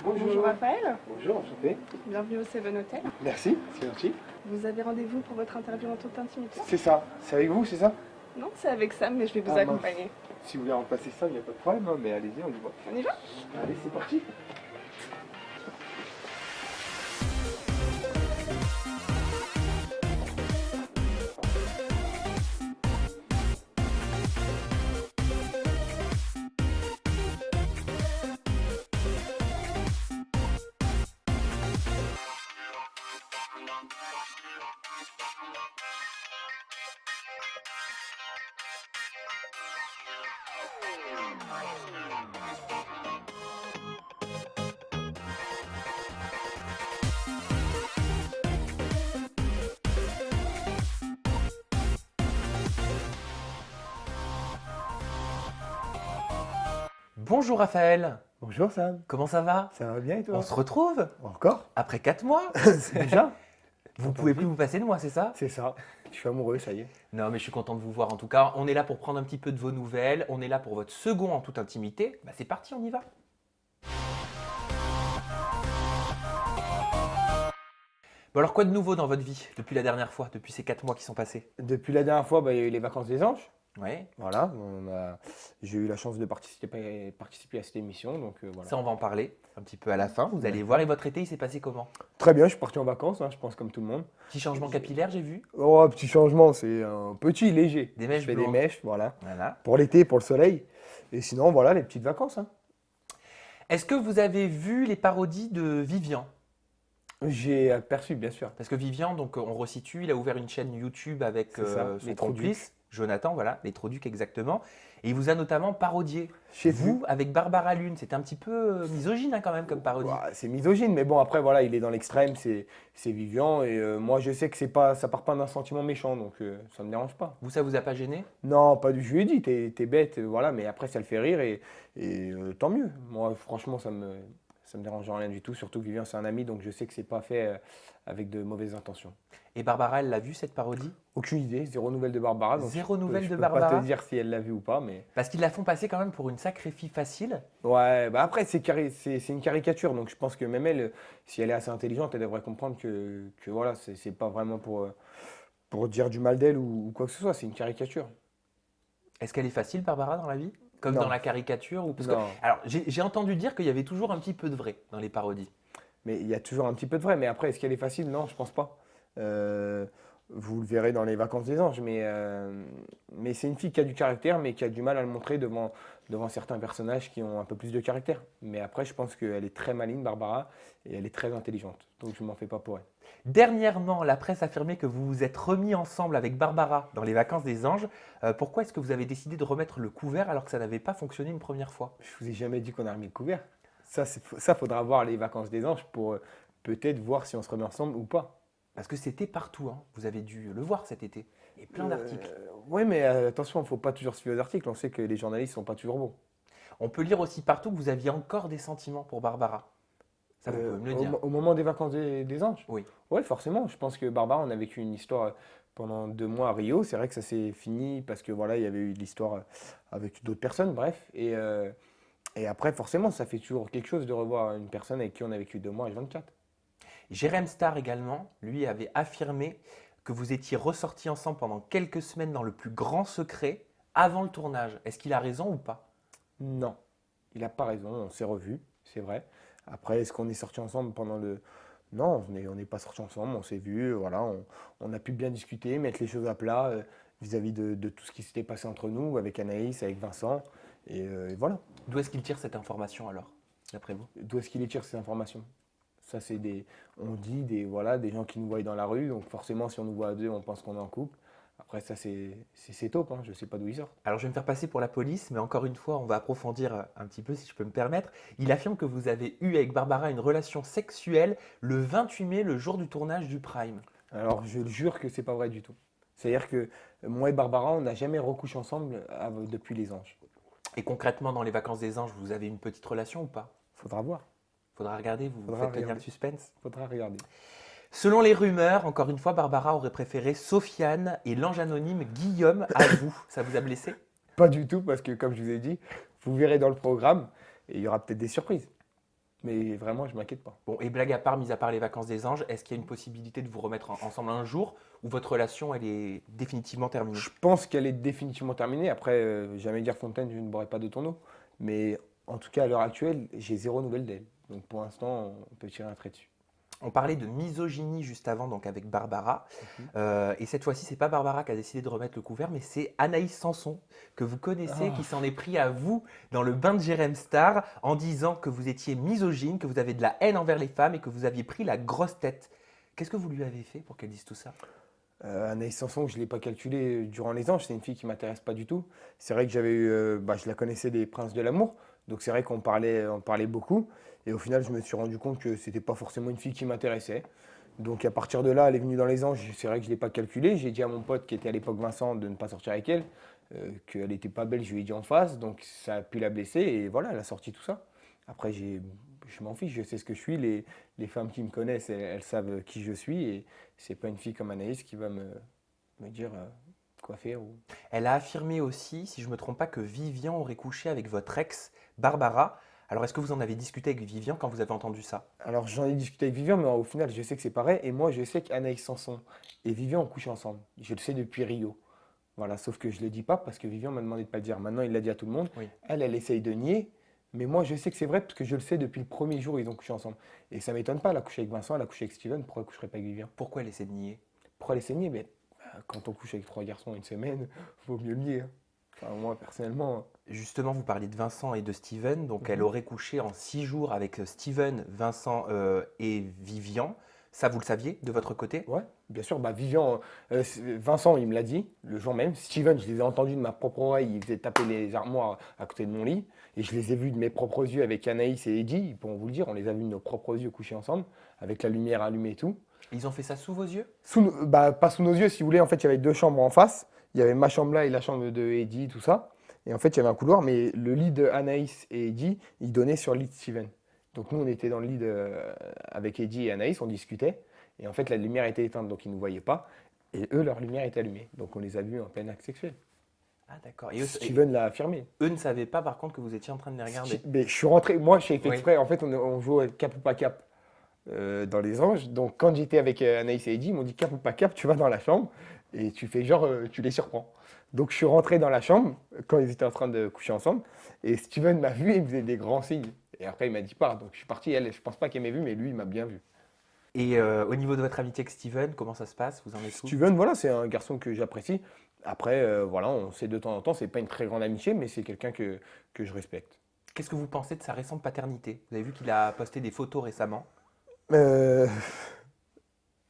Bonjour Raphaël, Bonjour, enchanté. bienvenue au Seven Hotel. Merci, c'est gentil. Vous avez rendez-vous pour votre interview en toute intimité? C'est ça, c'est avec vous, c'est ça? Non, c'est avec Sam, mais je vais vous Ah, mince. accompagner. Si vous voulez remplacer ça, il n'y a pas de problème, hein, mais allez-y, on y va. On y va? Allez, c'est parti. Bonjour Raphaël, Bonjour Sam, comment ça va? ça va bien et toi? On se retrouve Encore? après 4 mois. Déjà? Vous pouvez plus vous passer de moi, c'est ça? C'est ça, je suis amoureux, ça y est. Non mais je suis content de vous voir en tout cas. On est là pour prendre un petit peu de vos nouvelles. On est là pour votre second en toute intimité. Bah, c'est parti, on y va. Bon alors quoi de nouveau dans votre vie depuis la dernière fois, depuis ces 4 mois qui sont passés? Depuis la dernière fois, il y a eu les vacances des anges. Ouais, Voilà, j'ai eu la chance de participer à cette émission, donc voilà. ça on va en parler un petit peu à la fin. Vous allez voir. Et votre été, il s'est passé comment? Très bien, je suis parti en vacances, hein, je pense comme tout le monde. Petit changement capillaire, j'ai vu. Oh, petit changement, c'est un petit, léger. Des mèches Je fais des blondes. mèches, voilà. Voilà. Pour l'été, pour le soleil. Et sinon, voilà, les petites vacances, hein. Est-ce que vous avez vu les parodies de Vivian? J'ai aperçu, bien sûr. Parce que Vivian, donc on resitue, il a ouvert une chaîne YouTube avec C'est ça, son Les Troducs. complice, Jonathan, voilà, les Troducs exactement. Et il vous a notamment parodié. J'ai Vous, avec Barbara Lune, c'était un petit peu misogyne hein, quand même comme parodie. Ouah, c'est misogyne, mais bon, après, voilà, il est dans l'extrême, c'est Vivian. Et moi, je sais que c'est pas, ça part pas d'un sentiment méchant, donc ça me dérange pas. Vous, ça vous a pas gêné? Non, pas du Je lui ai dit, t'es bête, voilà, mais après, ça le fait rire et tant mieux. Moi, franchement, ça me dérange rien du tout, surtout que Vivian, c'est un ami, donc je sais que c'est pas fait avec de mauvaises intentions. Et Barbara, elle l'a vu cette parodie? Aucune idée, zéro nouvelle de Barbara. Donc Zéro nouvelle je de peux Barbara. pas te dire si elle l'a vu ou pas, mais. Parce qu'ils la font passer quand même pour une sacrée fille facile. Ouais, bah après, c'est une caricature, donc je pense que même elle, si elle est assez intelligente, elle devrait comprendre que voilà, c'est pas vraiment pour dire du mal d'elle ou quoi que ce soit, c'est une caricature. Est-ce qu'elle est facile, Barbara, dans la vie? Comme Non. dans la caricature ou... Parce que, Non. alors, j'ai entendu dire qu'il y avait toujours un petit peu de vrai dans les parodies. Mais il y a toujours un petit peu de vrai, mais après, est-ce qu'elle est facile? Non, je pense pas. Vous le verrez dans les vacances des anges, mais c'est une fille qui a du caractère, mais qui a du mal à le montrer devant certains personnages qui ont un peu plus de caractère. Mais après, je pense qu'elle est très maligne, Barbara, et elle est très intelligente, donc je m'en fais pas pour elle. Dernièrement, la presse affirmait que vous vous êtes remis ensemble avec Barbara dans les vacances des anges. Pourquoi est-ce que vous avez décidé de remettre le couvert alors que ça n'avait pas fonctionné une première fois? Je vous ai jamais dit qu'on a remis le couvert. Ça, faudra voir les vacances des anges pour peut-être voir si on se remet ensemble ou pas. Parce que c'était partout, hein. Vous avez dû le voir cet été. Il y a plein d'articles. Oui, mais attention, il ne faut pas toujours suivre les articles. On sait que les journalistes ne sont pas toujours bons. On peut lire aussi partout que vous aviez encore des sentiments pour Barbara. Ça, vous pouvez me le dire. Au moment des vacances des anges? Oui. Oui, forcément. Je pense que Barbara, on a vécu une histoire pendant 2 mois à Rio. C'est vrai que ça s'est fini parce que voilà, il y avait eu l'histoire avec d'autres personnes, bref. Et après, forcément, ça fait toujours quelque chose de revoir une personne avec qui on a vécu 2 mois H24. Jérém Star également, lui, avait affirmé que vous étiez ressortis ensemble pendant quelques semaines dans le plus grand secret avant le tournage. Est-ce qu'il a raison ou pas? Non, il n'a pas raison. On s'est revus, c'est vrai. Après, est-ce qu'on est sortis ensemble pendant le... Non, on n'est pas sortis ensemble, on s'est vus, voilà, on a pu bien discuter, mettre les choses à plat vis-à-vis de tout ce qui s'était passé entre nous, avec Anaïs, avec Vincent, et voilà. D'où est-ce qu'il tire cette information alors, d'après vous? D'où est-ce qu'il les tire ces informations? Ça, c'est on dit des gens qui nous voient dans la rue, donc forcément, si on nous voit à deux, on pense qu'on est en couple. Après, ça, c'est top, hein, je ne sais pas d'où il sort. Alors, je vais me faire passer pour la police, mais encore une fois, on va approfondir un petit peu, si je peux me permettre. Il affirme que vous avez eu avec Barbara une relation sexuelle le 28 mai, le jour du tournage du Prime. Alors, je jure que c'est pas vrai du tout. C'est-à-dire que moi et Barbara, on n'a jamais recouché ensemble depuis les anges. Et concrètement, dans les vacances des anges, vous avez une petite relation ou pas? Faudra voir, Faudra regarder, vous Faudra faites tenir regarder. le suspense. faudra regarder. Selon les rumeurs, encore une fois, Barbara aurait préféré Sofiane et l'ange anonyme Guillaume à vous. Ça vous a blessé? Pas du tout, parce que comme je vous ai dit, vous verrez dans le programme, et il y aura peut-être des surprises. Mais vraiment, je m'inquiète pas. Bon, et blague à part, mis à part les vacances des anges, est-ce qu'il y a une possibilité de vous remettre ensemble un jour ou votre relation, elle est définitivement terminée? Je pense qu'elle est définitivement terminée. Après, jamais dire Fontaine, je ne boirai pas de ton eau. Mais en tout cas, à l'heure actuelle, j'ai zéro nouvelle d'elle. Donc pour l'instant, on peut tirer un trait dessus. On parlait de misogynie juste avant, donc avec Barbara. Mhm. Et cette fois-ci, c'est pas Barbara qui a décidé de remettre le couvert, mais c'est Anaïs Sanson, que vous connaissez, qui Ah. s'en est pris à vous dans le bain de Jérém Star en disant que vous étiez misogyne, que vous avez de la haine envers les femmes et que vous aviez pris la grosse tête. Qu'est-ce que vous lui avez fait pour qu'elle dise tout ça? Anaïs Sanson, je ne l'ai pas calculé durant les anges. C'est une fille qui ne m'intéresse pas du tout. C'est vrai que j'avais eu, je la connaissais des Princes de l'amour. Donc c'est vrai qu'on parlait beaucoup. Et au final, je me suis rendu compte que c'était pas forcément une fille qui m'intéressait. Donc à partir de là, elle est venue dans les anges. C'est vrai que je ne l'ai pas calculé. J'ai dit à mon pote qui était à l'époque Vincent de ne pas sortir avec elle, qu'elle n'était pas belle. Je lui ai dit en face. Donc ça a pu la blesser. Et voilà, elle a sorti tout ça. Après, je m'en fiche. Je sais ce que je suis. Les femmes qui me connaissent, elles savent qui je suis. Et c'est pas une fille comme Anaïs qui va me dire quoi faire. Elle a affirmé aussi, si je ne me trompe pas, que Vivian aurait couché avec votre ex, Barbara. Alors, est-ce que vous en avez discuté avec Vivian quand vous avez entendu ça? Alors j'en ai discuté avec Vivian, mais au final, je sais que c'est pareil. Et moi, je sais qu'Anaïs Sanson et Vivian ont couché ensemble. Je le sais depuis Rio. Voilà, sauf que je ne le dis pas parce que Vivian m'a demandé de ne pas le dire. Maintenant, il l'a dit à tout le monde. Oui. Elle essaye de nier. Mais moi, je sais que c'est vrai parce que je le sais depuis le premier jour où ils ont couché ensemble. Et ça m'étonne pas. Elle a couché avec Vincent, elle a couché avec Steven. Pourquoi elle ne coucherait pas avec Vivian? Pourquoi elle essaie de nier? Pourquoi elle essaie de nier? Mais quand on couche avec trois garçons une semaine, vaut mieux le nier, hein. Enfin, moi, personnellement. Justement, vous parliez de Vincent et de Steven. Donc, elle Mhm. aurait couché en 6 jours avec Steven, Vincent et Vivian. Ça, vous le saviez de votre côté? Ouais, bien sûr. Bah, Vivian, Vincent, il me l'a dit le jour même. Steven, je les ai entendus de ma propre oreille. Il faisait taper les armoires à côté de mon lit. Et je les ai vus de mes propres yeux avec Anaïs et Eddie. Ils pourront vous le dire. On les a vus de nos propres yeux couchés ensemble, avec la lumière allumée et tout. Ils ont fait ça sous vos yeux? Pas sous nos yeux, si vous voulez. En fait, il y avait deux chambres en face. Il y avait ma chambre là et la chambre de Eddie, tout ça. Et en fait, il y avait un couloir. Mais le lit de Anaïs et Eddie, il donnait sur le lit de Steven. Donc nous, on était dans le lit avec Eddie et Anaïs. On discutait. Et en fait, la lumière était éteinte, donc ils ne nous voyaient pas. Et eux, leur lumière était allumée. Donc on les a vus en plein acte sexuel. Ah, d'accord. Et Steven l'a affirmé. eux ne savaient pas, par contre, que vous étiez en train de les regarder. Mais je suis rentré, moi j'ai fait Oui. exprès, en fait on joue à cap ou pas cap dans les anges. Donc quand j'étais avec Anaïs et Eddie, ils m'ont dit cap ou pas cap, tu vas dans la chambre et tu fais genre, tu les surprends. Donc je suis rentré dans la chambre quand ils étaient en train de coucher ensemble et Steven m'a vu et il me faisait des grands signes. Et après il m'a dit pars, donc je suis parti, elle, je pense pas qu'elle m'ait vu, mais lui il m'a bien vu. Et au niveau de votre amitié avec Steven, comment ça se passe? Vous en êtes où? Steven, voilà, c'est un garçon que j'apprécie. Après, voilà, on sait de temps en temps, c'est pas une très grande amitié, mais c'est quelqu'un que je respecte. Qu'est-ce que vous pensez de sa récente paternité? Vous avez vu qu'il a posté des photos récemment. Euh,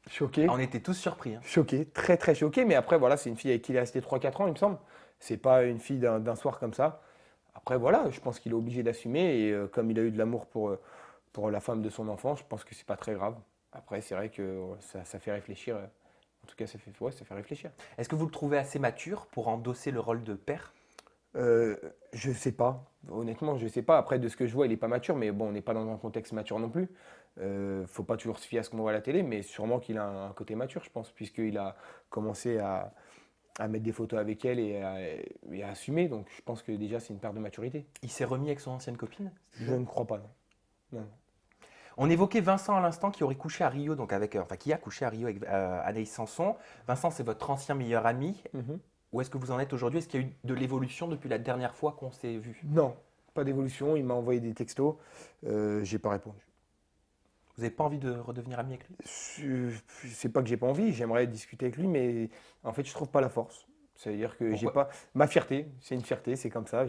choqué, On était tous surpris, hein. choqué, très très choqué, mais après, voilà, c'est une fille avec qui il est resté 3 4 ans, il me semble. C'est pas une fille d'un soir comme ça. Après, voilà, je pense qu'il est obligé d'assumer, et comme il a eu de l'amour pour la femme de son enfant, je pense que c'est pas très grave. Après, c'est vrai que ça fait réfléchir. En tout cas, ça fait réfléchir. Est-ce que vous le trouvez assez mature pour endosser le rôle de père? Je sais pas. Honnêtement, je sais pas. Après, de ce que je vois, il est pas mature, mais bon, on n'est pas dans un contexte mature non plus. Faut pas toujours se fier à ce qu'on voit à la télé, mais sûrement qu'il a un côté mature, je pense, puisqu'il a commencé à mettre des photos avec elle et à assumer. Donc, je pense que déjà, c'est une part de maturité. Il s'est remis avec son ancienne copine? Je ne crois pas, non. Non. On évoquait Vincent à l'instant qui aurait couché à Rio, donc qui a couché à Rio avec Anaïs Sanson. Vincent, c'est votre ancien meilleur ami. Mhm. Où est-ce que vous en êtes aujourd'hui? Est-ce qu'il y a eu de l'évolution depuis la dernière fois qu'on s'est vu? Non, pas d'évolution. Il m'a envoyé des textos. J'ai pas répondu. Vous n'avez pas envie de redevenir ami avec lui? C'est pas que j'ai pas envie, j'aimerais discuter avec lui, mais en fait, je trouve pas la force. C'est-à-dire que j'ai Pourquoi? pas ma fierté, c'est une fierté, c'est comme ça.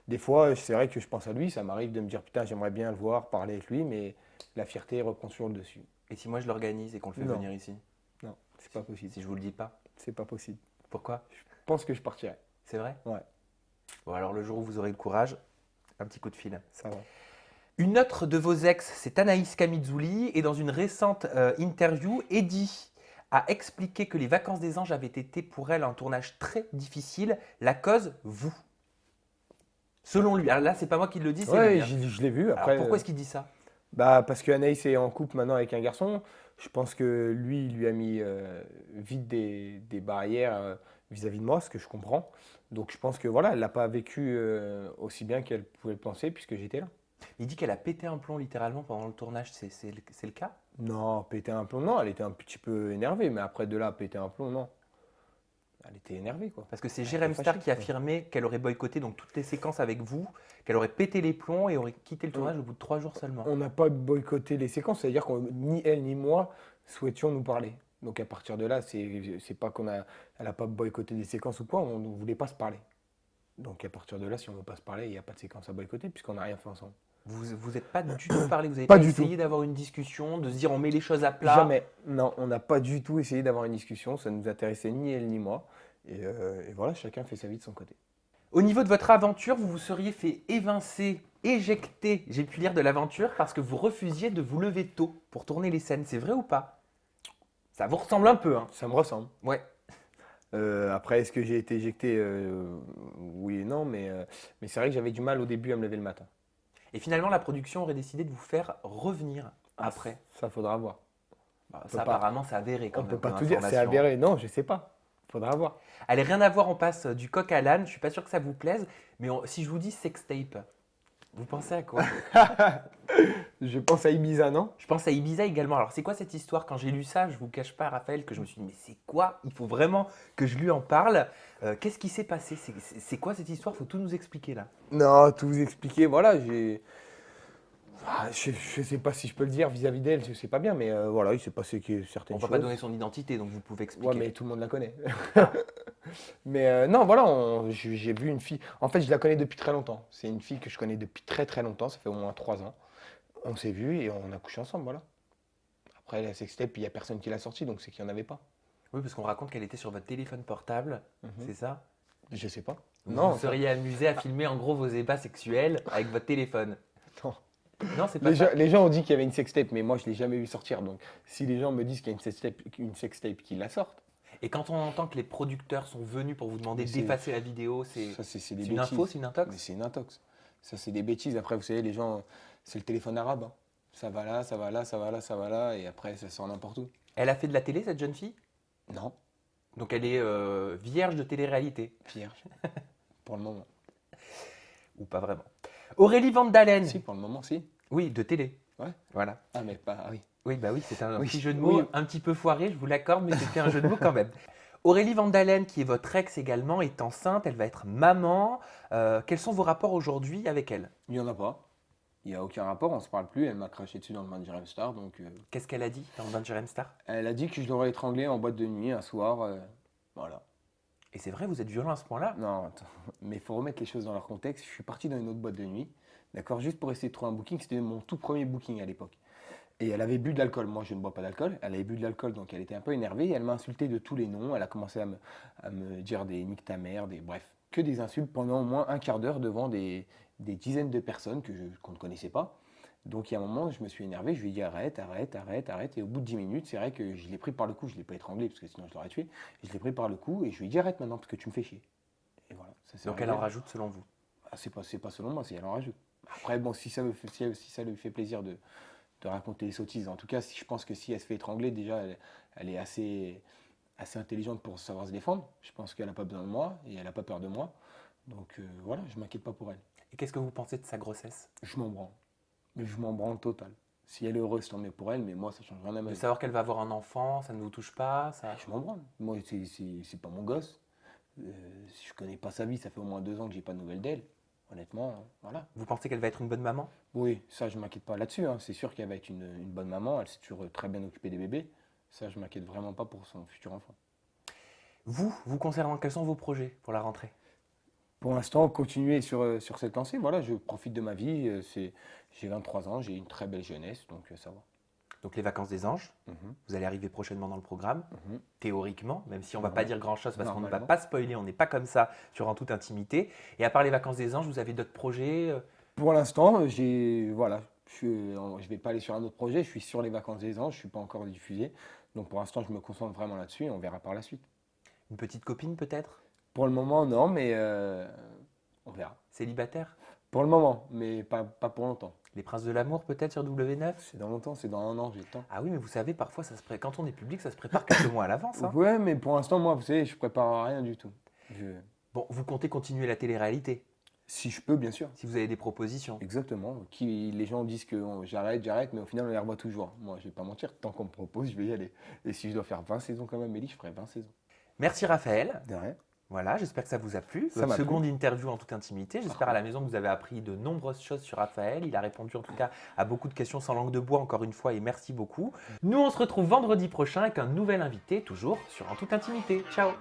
Des fois, c'est vrai que je pense à lui, ça m'arrive de me dire putain, j'aimerais bien le voir, parler avec lui, mais la fierté reprend sur le dessus. Et si moi je l'organise et qu'on le fait Non. venir ici? Non, c'est pas possible. Si je vous le dis pas? C'est pas possible. Pourquoi? Je pense que je partirais. C'est vrai? Ouais, Bon, alors le jour où vous aurez le courage, un petit coup de fil. ça va. Une autre de vos ex, c'est Anaïs Camizuli, et dans une récente interview, Eddie a expliqué que les vacances des anges avaient été pour elle un tournage très difficile. La cause, vous. Selon lui. Alors là, c'est pas moi qui le dis, c'est Ouais, lui, hein. je l'ai vu. Alors Après, pourquoi est-ce qu'il dit ça? bah, parce que Anaïs est en couple maintenant avec un garçon. Je pense que lui, il lui a mis vite des barrières vis-à-vis de moi, ce que je comprends. Donc je pense que voilà, elle l'a pas vécu aussi bien qu'elle pouvait le penser puisque j'étais là. Il dit qu'elle a pété un plomb littéralement pendant le tournage, c'est le cas? Non, péter un plomb, non, elle était un petit peu énervée, mais après de là, péter un plomb, non. Elle était énervée, quoi. Parce que c'est Elle Jérém était Star fâchée, qui quoi. affirmait qu'elle aurait boycotté donc toutes les séquences avec vous, qu'elle aurait pété les plombs et aurait quitté le tournage au bout de 3 jours seulement. On n'a pas boycotté les séquences, c'est-à-dire que ni elle ni moi souhaitions nous parler. Donc à partir de là, c'est pas elle a pas boycotté des séquences ou quoi, on ne voulait pas se parler. Donc à partir de là, si on ne veut pas se parler, il n'y a pas de séquence à boycotter puisqu'on n'a rien fait ensemble. Vous n'êtes pas du tout parlé, vous n'avez Pas pas du essayé tout. d'avoir une discussion, de se dire on met les choses à plat? Jamais. Non, on n'a pas du tout essayé d'avoir une discussion, ça ne nous intéressait ni elle ni moi. Et voilà, chacun fait sa vie de son côté. Au niveau de votre aventure, vous vous seriez fait évincer, éjecter, j'ai pu lire de l'aventure, parce que vous refusiez de vous lever tôt pour tourner les scènes. C'est vrai ou pas? Ça vous ressemble un peu, hein? Ça me ressemble. Ouais. Après, est-ce que j'ai été éjecté? Oui et non, mais c'est vrai que j'avais du mal au début à me lever le matin. Et finalement, la production aurait décidé de vous faire revenir après. Ça faudra voir. Bah, peut ça, pas- apparemment, c'est avéré quand On même. peut pas comme tout dire, c'est information. avéré. Non, je sais pas. Faudra voir. Allez, rien à voir, on passe du coq à l'âne. Je suis pas sûr que ça vous plaise, mais si je vous dis sextape, vous pensez à quoi? Je pense à Ibiza, non? Je pense à Ibiza également. Alors, c'est quoi cette histoire? Quand j'ai lu ça, je vous cache pas, Raphaël, que je me suis dit, mais c'est quoi? Il faut vraiment que je lui en parle. Qu'est-ce qui s'est passé? C'est quoi cette histoire? Faut tout nous expliquer là. Non, tout vous expliquer. Voilà, je sais pas si je peux le dire vis-à-vis d'elle, je sais pas bien, mais voilà, il s'est passé certaines On va choses. pas donner son identité, donc vous pouvez expliquer. Ouais, mais tout le monde la connaît. Mais non, voilà, j'ai vu une fille. En fait, je la connais depuis très longtemps. C'est une fille que je connais depuis très très longtemps. Ça fait au moins 3 ans. On s'est vus et on a couché ensemble, voilà. Après, la sextape, il n'y a personne qui l'a sortie, donc c'est qu'il n'y en avait pas. Oui, parce qu'on raconte qu'elle était sur votre téléphone portable, c'est ça? Je sais pas. Vous Non, vous seriez amusé à filmer en gros vos ébats sexuels avec votre téléphone. non. Non, c'est pas Les ça. gens, les gens ont dit qu'il y avait une sextape, mais moi, je ne l'ai jamais vu sortir. Donc, si les gens me disent qu'il y a une sextape, qu'ils la sortent. Et quand on entend que les producteurs sont venus pour vous demander Mais c'est- d'effacer la vidéo, c'est Ça, c'est des une bêtises. info, c'est une intox? Mais c'est une intox. Ça, c'est des bêtises. Après, vous savez, les gens, c'est le téléphone arabe, hein. Ça va là, ça va là, ça va là, ça va là, et après, ça sort n'importe où. Elle a fait de la télé, cette jeune fille? Non, Donc elle est vierge de télé-réalité. vierge. Pour le moment. Ou pas vraiment. Aurélie Vandalen. Si, pour le moment, si. Oui, de télé. Ouais. Voilà. Ah, mais pas. Ah oui. Oui, bah oui, c'est un Oui, petit jeu de mots oui. un petit peu foiré, je vous l'accorde, mais c'était un jeu de mots quand même. Aurélie Vandalen, qui est votre ex également, est enceinte, elle va être maman. Quels sont vos rapports aujourd'hui avec elle? Il n'y en a pas. Il n'y a aucun rapport, on se parle plus. Elle m'a craché dessus dans le Manager Star. Donc, Qu'est-ce qu'elle a dit dans Venture Star? elle a dit que je l'aurais étranglé en boîte de nuit un soir. Voilà. Et c'est vrai, vous êtes violent à ce point-là? Non, attends. Mais il faut remettre les choses dans leur contexte. Je suis parti dans une autre boîte de nuit. D'accord, juste pour essayer de trouver un booking. C'était mon tout premier booking à l'époque. Et elle avait bu de l'alcool. Moi, je ne bois pas d'alcool. Elle avait bu de l'alcool, donc elle était un peu énervée. Et elle m'a insulté de tous les noms. Elle a commencé à me dire des nique ta mère, bref, que des insultes pendant au moins un quart d'heure devant des dizaines de personnes qu'on ne connaissait pas. Donc, il y a un moment, je me suis énervé. Je lui ai dit arrête, arrête, arrête, arrête. Et au bout de 10 minutes, c'est vrai que je l'ai pris par le cou. Je ne l'ai pas étranglé parce que sinon je l'aurais tué. Je l'ai pris par le cou et je lui ai dit arrête maintenant parce que tu me fais chier. Et voilà. Ça s'est Donc elle réglé. en rajoute selon vous? Ah, c'est pas selon moi, c'est elle en rajoute. Après, bon, si ça lui fait plaisir de raconter les sottises. En tout cas, je pense que si elle se fait étrangler, déjà, elle est assez intelligente pour savoir se défendre. Je pense qu'elle n'a pas besoin de moi et elle n'a pas peur de moi. Donc voilà, je ne m'inquiète pas pour elle. Et qu'est-ce que vous pensez de sa grossesse? Je m'en branle. Mais je m'en branle total. Si elle est heureuse, tant mieux pour elle, mais moi, ça ne change rien à ma De vie. savoir qu'elle va avoir un enfant, ça ne vous touche pas ça... Je m'en branle. Moi, c'est pas mon gosse. Je connais pas sa vie, ça fait au moins 2 ans que j'ai pas de nouvelles d'elle. Honnêtement, voilà. Vous pensez qu'elle va être une bonne maman? Oui, ça, je m'inquiète pas là-dessus, hein. C'est sûr qu'elle va être une bonne maman. Elle s'est toujours très bien occupée des bébés. Ça, je m'inquiète vraiment pas pour son futur enfant. Vous concernant, quels sont vos projets pour la rentrée? Pour l'instant, continuer sur cette lancée. Voilà, je profite de ma vie. J'ai 23 ans, j'ai une très belle jeunesse, donc ça va. Donc les vacances des anges, Mhm, vous allez arriver prochainement dans le programme, mhm. théoriquement, même si on ne va Mhm. pas dire grand-chose parce qu'on ne va Normalement. pas spoiler, on n'est pas comme ça sur En toute intimité. Et à part les vacances des anges, vous avez d'autres projets? Pour l'instant, voilà, je vais pas aller sur un autre projet. Je suis sur les vacances des anges, je suis pas encore diffusé. Donc pour l'instant, je me concentre vraiment là-dessus et on verra par la suite. Une petite copine peut-être? Pour le moment, non, mais on verra. Célibataire? Pour le moment, mais pas pour longtemps. Les princes de l'amour peut-être sur W9? C'est dans longtemps, c'est dans 1 an, j'ai le temps. Ah oui, mais vous savez, parfois, quand on est public, ça se prépare quelques mois à l'avance, hein. Ouais, mais pour l'instant, moi, vous savez, je prépare rien du tout. Bon, vous comptez continuer la télé-réalité? Si je peux, bien sûr. Si vous avez des propositions. Exactement. Les gens disent que j'arrête, mais au final, on les revoit toujours. Moi, je vais pas mentir, tant qu'on me propose, je vais y aller. Et si je dois faire 20 saisons comme Amélie, je ferai 20 saisons. Merci Raphaël. De rien. Voilà, j'espère que ça vous a plu. Ça m'a plu. Seconde interview en toute intimité. J'espère à la maison que vous avez appris de nombreuses choses sur Raphaël. Il a répondu en tout cas à beaucoup de questions sans langue de bois encore une fois et merci beaucoup. Nous, on se retrouve vendredi prochain avec un nouvel invité, toujours sur En toute intimité. Ciao.